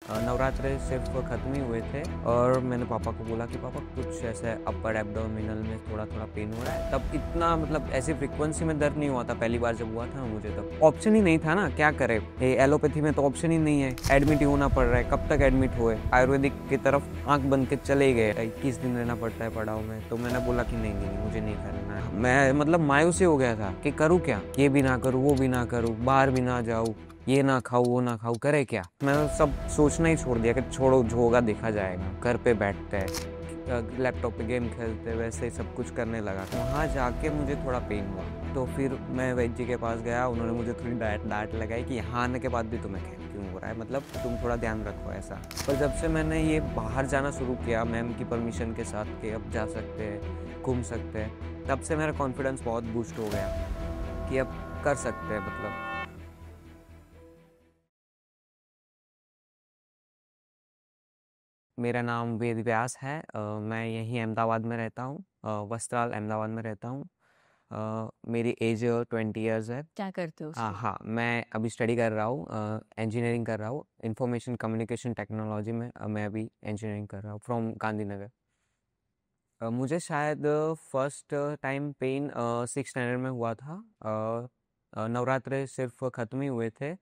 नवरात्रे सिर्फ ख़त्म ही हुए थे और मैंने पापा को बोला कि पापा कुछ ऐसे अपर एब्डोमिनल में थोड़ा थोड़ा पेन हो रहा है। तब इतना मतलब ऐसी फ्रीक्वेंसी में दर्द नहीं हुआ था, पहली बार जब हुआ था मुझे तब ऑप्शन ही नहीं था ना, क्या करे। ये एलोपैथी में तो ऑप्शन ही नहीं है, एडमिट ही होना पड़ रहा है। कब तक एडमिट हुए, आयुर्वेदिक की तरफ आंख बंद के चले गए। 21 दिन रहना पड़ता है पड़ाव में। तो मैंने बोला कि नहीं नहीं मुझे नहीं करना है। मैं मतलब मायूस हो गया था कि करूँ क्या, ये भी ना करूँ वो भी ना करूँ, बाहर भी ना जाऊँ, ये ना खाऊं वो ना खाऊं, करे क्या। मैंने सब सोचना ही छोड़ दिया कि छोड़ो जो होगा देखा जाएगा। घर पे बैठते हैं, लैपटॉप पे गेम खेलते, वैसे ही सब कुछ करने लगा। वहाँ जाके मुझे थोड़ा पेन हुआ तो फिर मैं वैद्य जी के पास गया। उन्होंने मुझे थोड़ी डांट लगाई कि यहाँ आने के बाद भी तुम्हें क्यों हो रहा है, मतलब तुम थोड़ा ध्यान रखो ऐसा। पर जब से मैंने ये बाहर जाना शुरू किया मैम की परमिशन के साथ कि अब जा सकते हैं, घूम सकते हैं, तब से मेरा कॉन्फिडेंस बहुत बूस्ट हो गया कि अब कर सकते हैं मतलब। मेरा नाम वेद व्यास है। मैं यहीं अहमदाबाद में रहता हूँ, वस्त्राल अहमदाबाद में रहता हूँ। मेरी एज 20 इयर्स है। क्या करते हो उसमें? हाँ, मैं अभी स्टडी कर रहा हूँ, इंजीनियरिंग कर रहा हूँ, इंफॉर्मेशन कम्युनिकेशन टेक्नोलॉजी में। मैं अभी इंजीनियरिंग कर रहा हूँ फ्रॉम गांधीनगर। मुझे शायद फर्स्ट टाइम पेन 6 स्टैंडर्ड में हुआ था। नवरात्रे सिर्फ ख़त्म ही हुए थे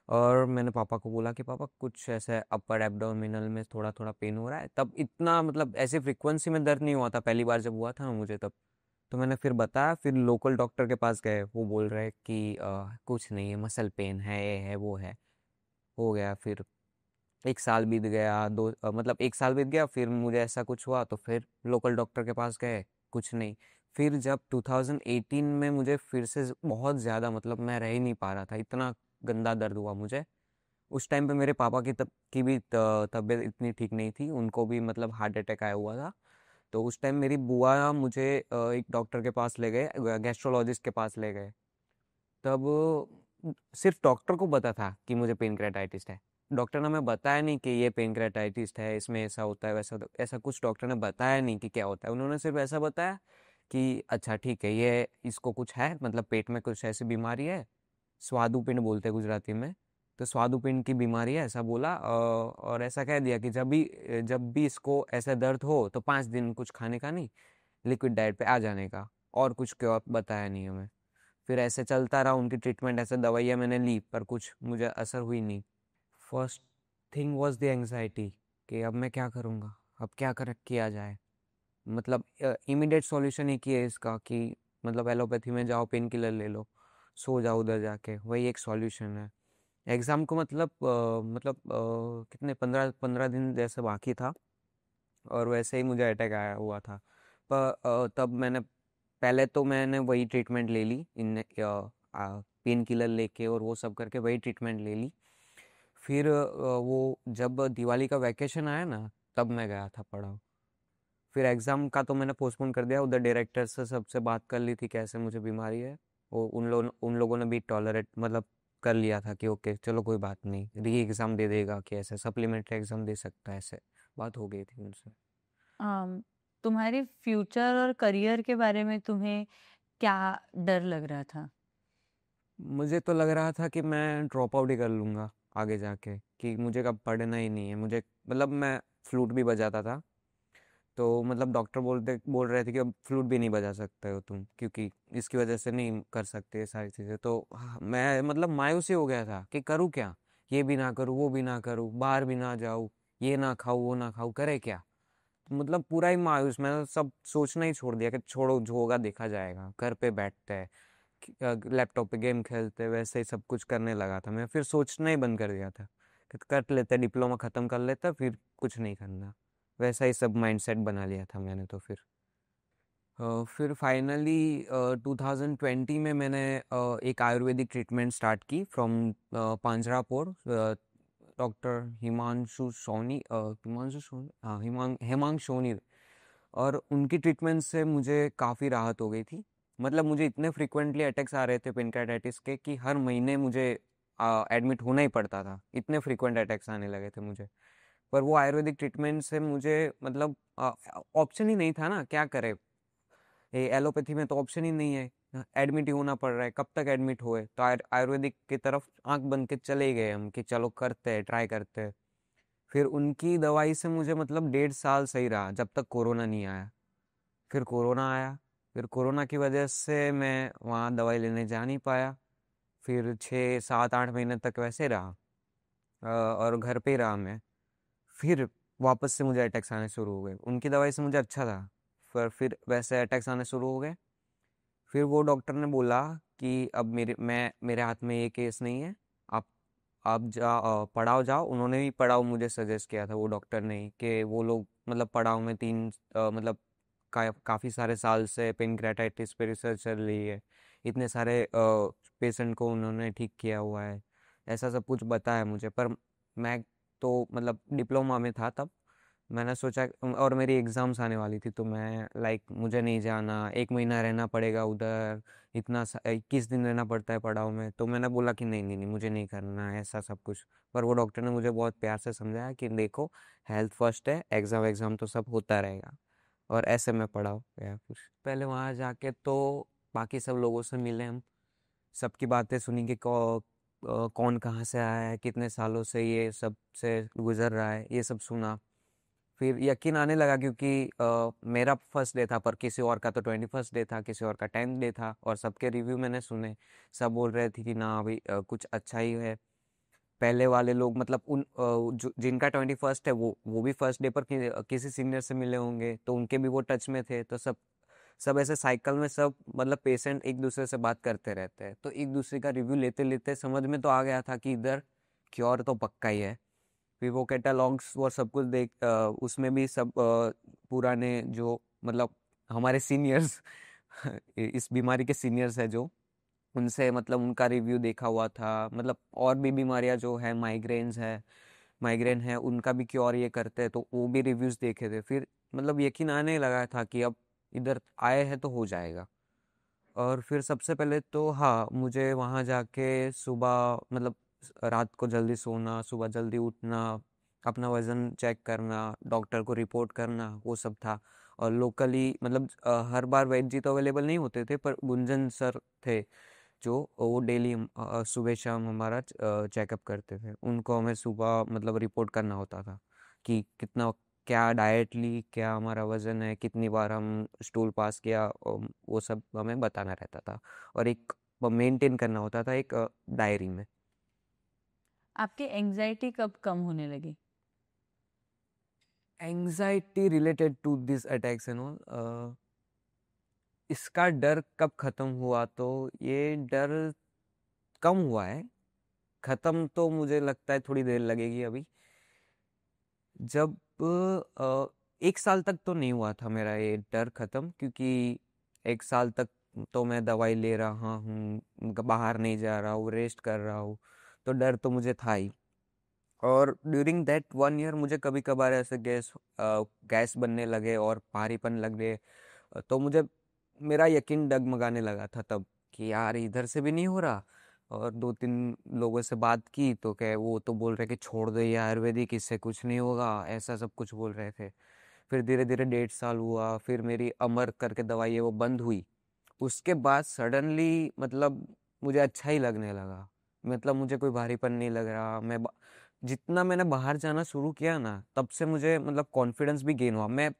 और मैंने पापा को बोला कि पापा कुछ ऐसे अपर एब्डोमिनल में थोड़ा थोड़ा पेन हो रहा है। तब इतना मतलब ऐसी फ्रीक्वेंसी में दर्द नहीं हुआ था, पहली बार जब हुआ था मुझे तब। तो मैंने फिर बताया, फिर लोकल डॉक्टर के पास गए। वो बोल रहे कि कुछ नहीं है, मसल पेन है, ये है वो है। हो गया। फिर 1 साल बीत गया, मतलब 1 साल बीत गया, फिर मुझे ऐसा कुछ हुआ तो फिर लोकल डॉक्टर के पास गए, कुछ नहीं। फिर जब 2018 में मुझे फिर से बहुत ज़्यादा, मतलब मैं रह ही नहीं पा रहा था, इतना गंदा दर्द हुआ मुझे। उस टाइम पे मेरे पापा की भी तबीयत इतनी ठीक नहीं थी, उनको भी मतलब हार्ट अटैक आया हुआ था। तो उस टाइम मेरी बुआ मुझे एक डॉक्टर के पास ले गए, गैस्ट्रोलॉजिस्ट के पास ले गए। तब सिर्फ डॉक्टर को पता था कि मुझे पेनक्रेटाइटिस है। डॉक्टर ने हमें बताया नहीं कि ये पेनक्रेटाइटिस है, इसमें ऐसा होता है वैसा होता है, ऐसा कुछ डॉक्टर ने बताया नहीं कि क्या होता है। उन्होंने सिर्फ ऐसा बताया कि अच्छा ठीक है, ये इसको कुछ है, मतलब पेट में कुछ ऐसी बीमारी है, स्वादुपिंड बोलते हैं गुजराती में। तो स्वादुपिंड की बीमारी है ऐसा बोला, और ऐसा कह दिया कि जब भी इसको ऐसा दर्द हो तो 5 दिन कुछ खाने का नहीं, लिक्विड डाइट पे आ जाने का। और कुछ क्या बताया नहीं हमें। फिर ऐसे चलता रहा उनकी ट्रीटमेंट, ऐसे दवाइयाँ मैंने ली पर कुछ मुझे असर हुई नहीं। First thing was the anxiety कि अब मैं क्या करूँगा, अब क्या कर किया जाए। मतलब इमीडिएट सॉल्यूशन एक ही है इसका कि मतलब एलोपैथी में जाओ, पेन किलर ले लो, सो जाओ उधर जाके, वही एक सॉल्यूशन है। एग्ज़ाम को मतलब कितने 15 दिन जैसे बाकी था और वैसे ही मुझे अटैक आया हुआ था। पर तब मैंने वही ट्रीटमेंट ले ली, इन पेन किलर लेके और वो सब करके वही ट्रीटमेंट ले ली। फिर वो जब दिवाली का वैकेशन आया ना, तब मैं गया था पढ़ा। फिर एग्ज़ाम का तो मैंने पोस्टपोन कर दिया, उधर डायरेक्टर से सबसे बात कर ली थी कैसे मुझे बीमारी है। वो उन लोगों ने भी टॉलरेट मतलब कर लिया था कि ओके चलो कोई बात नहीं, री एग्ज़ाम दे देगा, कि ऐसे सप्लीमेंट्री एग्ज़ाम दे सकता है, ऐसे बात हो गई थी उनसे। अम, तुम्हारे फ्यूचर और करियर के बारे में तुम्हें क्या डर लग रहा था? मुझे तो लग रहा था कि मैं ड्रॉप आउट ही कर लूँगा आगे जाके, कि मुझे कब पढ़ना ही नहीं है मुझे। मतलब मैं फ्लूट भी बजाता था, तो मतलब डॉक्टर बोल रहे थे कि अब फ्लूट भी नहीं बजा सकते हो तुम, क्योंकि इसकी वजह से नहीं कर सकते ये सारी चीज़ें। तो हाँ, मैं मतलब मायूस ही हो गया था कि करूँ क्या, ये भी ना करूँ वो भी ना करूँ, बाहर भी ना जाऊँ, ये ना खाऊँ वो ना खाऊँ, करे क्या। तो मतलब पूरा ही मायूस, मैंने सब सोचना ही छोड़ दिया कि छोड़ो जो होगा देखा जाएगा। घर पे बैठते हैं, लैपटॉप पे गेम खेलते, वैसे ही सब कुछ करने लगा था। मैं फिर सोचना ही बंद कर दिया था कि कर लेते, डिप्लोमा ख़त्म कर लेता, फिर कुछ नहीं करना। वैसा ही सब माइंडसेट बना लिया था मैंने तो फिर फाइनली 2020 में मैंने एक आयुर्वेदिक ट्रीटमेंट स्टार्ट की फ्रॉम पांजरापोर। डॉक्टर हिमांशु सोनी, हिमांशु सोनी, हाँ, हेमांग सोनी। और उनकी ट्रीटमेंट से मुझे काफ़ी राहत हो गई थी। मतलब मुझे इतने फ्रिक्वेंटली अटैक्स आ रहे थे पेनक्रेटाइटिस के कि हर महीने मुझे एडमिट होना ही पड़ता था, इतने फ्रिक्वेंट अटैक्स आने लगे थे मुझे। पर वो आयुर्वेदिक ट्रीटमेंट से मुझे मतलब ऑप्शन ही नहीं था ना, क्या करे। ये एलोपैथी में तो ऑप्शन ही नहीं है, एडमिट ही होना पड़ रहा है। कब तक एडमिट हुए, तो आयुर्वेदिक की तरफ आंख बंद के चले गए हम कि चलो करते हैं, ट्राई करते हैं। फिर उनकी दवाई से मुझे मतलब 1.5 साल सही रहा जब तक कोरोना नहीं आया। फिर कोरोना आया, फिर कोरोना की वजह से मैं वहाँ दवाई लेने जा नहीं पाया। फिर 6 7 8 महीने तक वैसे रहा, और घर पे ही रहा मैं। फिर वापस से मुझे अटैक्स आने शुरू हो गए। उनकी दवाई से मुझे अच्छा था, पर फिर वैसे अटैक्स आने शुरू हो गए। फिर वो डॉक्टर ने बोला कि अब मेरे हाथ में ये केस नहीं है, आप पड़ाव जाओ। उन्होंने भी पड़ाव मुझे सजेस्ट किया था, वो डॉक्टर ने ही, कि वो लोग मतलब पड़ाव में मतलब काफ़ी सारे साल से पेनक्रेटाइटिस पे रिसर्च चल रही है, इतने सारे पेशेंट को उन्होंने ठीक किया हुआ है, ऐसा सब कुछ बताया मुझे। पर मैं तो मतलब डिप्लोमा में था तब। मैंने सोचा, और मेरी एग्ज़ाम्स आने वाली थी, तो मैं लाइक मुझे नहीं जाना, 1 महीना रहना पड़ेगा उधर, 21 दिन रहना पड़ता है पड़ाव में। तो मैंने बोला कि नहीं नहीं नहीं, मुझे नहीं करना है ऐसा सब कुछ। पर वो डॉक्टर ने मुझे बहुत प्यार से समझाया कि देखो, हेल्थ फर्स्ट है, एग्ज़ाम एग्ज़ाम तो सब होता रहेगा। और ऐसे में पढ़ाओ या कुछ। पहले वहाँ जाके तो बाकी सब लोगों से मिले हम, सबकी बातें सुनी कि कौन कहाँ से आया है, कितने सालों से ये सब से गुजर रहा है, ये सब सुना। फिर यकीन आने लगा, क्योंकि मेरा फर्स्ट डे था, पर किसी और का तो 21st डे था, किसी और का 10th डे था, और सबके रिव्यू मैंने सुने। सब बोल रहे थे कि ना अभी कुछ अच्छा ही है। पहले वाले लोग मतलब जिनका 21st है, वो भी फर्स्ट डे पर किसी सीनियर से मिले होंगे, तो उनके भी वो टच में थे। तो सब सब ऐसे साइकिल में सब मतलब पेशेंट एक दूसरे से बात करते रहते हैं, तो एक दूसरे का रिव्यू लेते लेते समझ में तो आ गया था कि इधर क्योर तो पक्का ही है। फिर वो कैटलॉग्स वो सब कुछ उसमें भी सब पुराने जो मतलब हमारे सीनियर्स इस बीमारी के सीनियर्स है जो, उनसे मतलब उनका रिव्यू देखा हुआ था। मतलब और भी बीमारियां जो है, माइग्रेन है, उनका भी क्योर ये करते हैं, तो वो भी रिव्यूज देखे थे। फिर मतलब यकीन आने लगा था कि अब इधर आए हैं तो हो जाएगा। और फिर सबसे पहले तो हाँ, मुझे वहाँ जाके सुबह मतलब रात को जल्दी सोना, सुबह जल्दी उठना, अपना वज़न चेक करना, डॉक्टर को रिपोर्ट करना, वो सब था। और लोकली मतलब हर बार वैद्य जी तो अवेलेबल नहीं होते थे, पर गुंजन सर थे जो वो डेली सुबह शाम हमारा चेकअप करते थे। उनको हमें सुबह मतलब रिपोर्ट करना होता था कि कितना क्या डाइट ली, क्या हमारा वजन है, कितनी बार हम स्टूल पास किया, वो सब हमें बताना रहता था। और एक मेंटेन करना होता था एक डायरी में। आपकी एंग्जाइटी कब कम होने लगी? Anxiety related to this attacks and all, इसका डर कब खत्म हुआ, तो ये डर कम हुआ है। खत्म तो मुझे लगता है थोड़ी देर लगेगी अभी। जब 1 साल तक तो नहीं हुआ था मेरा ये डर खत्म, क्योंकि 1 साल तक तो मैं दवाई ले रहा हूँ, बाहर नहीं जा रहा हूँ, रेस्ट कर रहा हूँ, तो डर तो मुझे था ही। और ड्यूरिंग दैट 1 ईयर मुझे कभी कभार ऐसे गैस बनने लगे और भारीपन लगे। तो मुझे मेरा यकीन डगमगाने लगा था तब कि यार इधर से भी नहीं हो रहा। और 2 3 लोगों से बात की तो क्या वो तो बोल रहे कि छोड़ दो ये आयुर्वेदिक, इससे कुछ नहीं होगा, ऐसा सब कुछ बोल रहे थे। फिर धीरे धीरे 1.5 साल हुआ, फिर मेरी अमर करके दवाई है वो बंद हुई। उसके बाद सडनली मतलब मुझे अच्छा ही लगने लगा। मतलब मुझे कोई भारीपन नहीं लग रहा। जितना मैंने बाहर जाना शुरू किया ना, तब से मुझे मतलब कॉन्फिडेंस भी गेन हुआ। मैं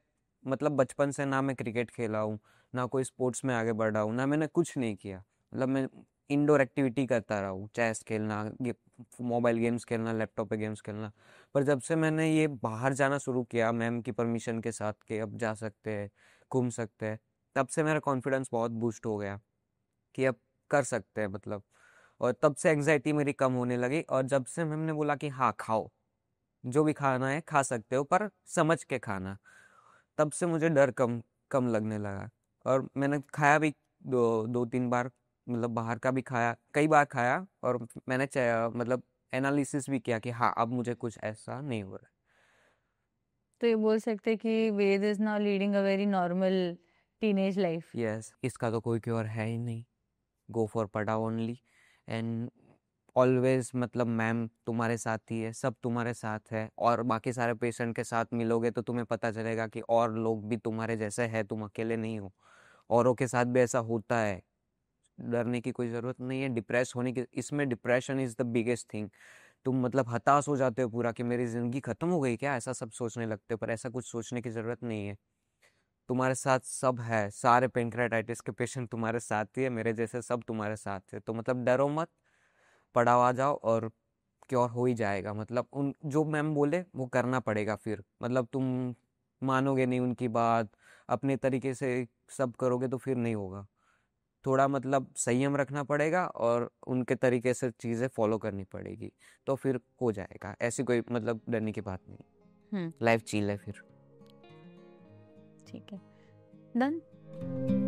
मतलब बचपन से ना मैं क्रिकेट खेला हूँ, ना कोई स्पोर्ट्स में आगे बढ़ा हूँ, ना मैंने कुछ नहीं किया। मतलब मैं इंडोर एक्टिविटी करता रहा हूँ, चेस खेलना, मोबाइल गेम्स खेलना, लैपटॉप पे गेम्स खेलना। पर जब से मैंने ये बाहर जाना शुरू किया मैम की परमिशन के साथ कि अब जा सकते हैं, घूम सकते हैं, तब से मेरा कॉन्फिडेंस बहुत बूस्ट हो गया कि अब कर सकते हैं मतलब। और तब से एंजाइटी मेरी कम होने लगी। और जब से मैम ने बोला कि हाँ खाओ, जो भी खाना है खा सकते हो, पर समझ के खाना, तब से मुझे डर कम कम लगने लगा। और मैंने खाया भी 2 2 3 बार, मतलब बाहर का भी खाया, कई बार खाया। और मैंने मतलब एनालिसिस भी किया कि हाँ अब मुझे कुछ ऐसा नहीं हो रहा तो ये बोल सकते हैं कि Ved is now leading a very normal teenage life. है। यस, इसका तो कोई क्योर है ही नहीं। गो फॉर पढ़ा ओनली। एंड ऑलवेज मतलब मैम तुम्हारे साथ ही है, सब तुम्हारे साथ है। और बाकी सारे पेशेंट के साथ मिलोगे तो तुम्हें पता चलेगा कि और लोग भी तुम्हारे जैसे हैं, तुम अकेले नहीं हो। औरों के साथ भी ऐसा होता है। डरने की कोई ज़रूरत नहीं है, डिप्रेस होने की। इसमें depression is the biggest thing. तुम मतलब हताश हो जाते हो पूरा कि मेरी ज़िंदगी ख़त्म हो गई क्या? ऐसा सब सोचने लगते हो, पर ऐसा कुछ सोचने की ज़रूरत नहीं है। तुम्हारे साथ सब है, सारे पेनक्रेटाइटिस के पेशेंट तुम्हारे साथ ही है, मेरे जैसे सब तुम्हारे साथ है। तो मतलब डरो मत, पड़ाव आ जाओ और क्योर हो ही जाएगा। मतलब उन जो मैम बोले वो करना पड़ेगा फिर। मतलब तुम मानोगे नहीं उनकी बात, अपने तरीके से सब करोगे तो फिर नहीं होगा। थोड़ा मतलब संयम रखना पड़ेगा और उनके तरीके से चीज़ें फॉलो करनी पड़ेगी, तो फिर हो जाएगा। ऐसी कोई मतलब डरने की बात नहीं। हम्म। लाइफ चिल है फिर। ठीक है, डन।